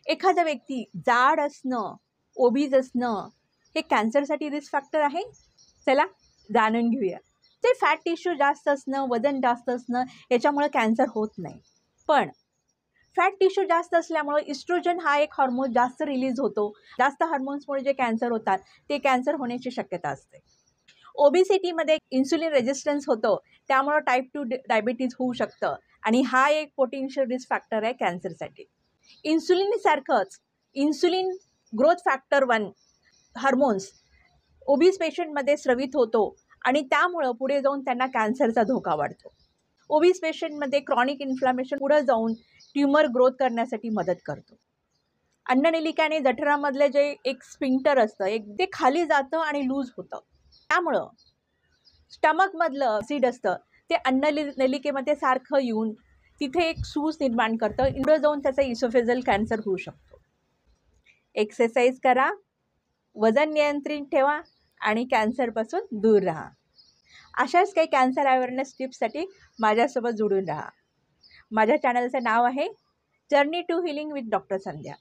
एखादा व्यक्ती जाड असणं, ओबीज असणं हे कॅन्सरसाठी रिस्क फॅक्टर आहे? चला जाणून घेऊया. ते फॅट टिश्यू जास्त असणं, वजन जास्त असणं याच्यामुळे कॅन्सर होत नाही. पण फॅट टिश्यू जास्त असल्यामुळे इस्ट्रोजन हा एक हार्मोन जास्त रिलीज होतो. जास्त हार्मोन्समुळे जे कॅन्सर होतात ते कॅन्सर होण्याची शक्यता असते. ओबेसिटीमध्ये इन्सुलिन रेजिस्टन्स होतं, त्यामुळं टाईप 2 डायबिटीज होऊ शकतं आणि हा एक पोटेन्शियल रिस्क फॅक्टर आहे कॅन्सरसाठी. इन्सुलिनसारखंच insulin growth factor 1 hormones obese पेशंटमध्ये स्रवित होतो आणि त्यामुळं पुढे जाऊन त्यांना कॅन्सरचा धोका वाढतो. ओबीस पेशंटमध्ये क्रॉनिक इन्फ्लामेशन पुढे जाऊन ट्यूमर ग्रोथ करण्यासाठी मदत करतो. अन्ननलिकाने जठरामधले जे एक स्फिंक्टर असतं ते खाली जातं आणि लूज होतं. त्यामुळं स्टमकमधलं ॲसिड असतं ते अन्ननलिकेमध्ये सारखं येऊन तिथे एक सूज निर्माण करतं. पुढे जाऊन त्याचा इसोफेजल कॅन्सर होऊ शकतो. एक्सरसाइज करा, वजन नियंत्रित ठेवा आणि कॅन्सरपासून दूर राहा. अशाच काही कॅन्सर अवेअरनेस टिप्ससाठी माझ्यासोबत जोडून राहा. माझ्या चॅनलचं नाव आहे journey to healing with doctor Sandhya.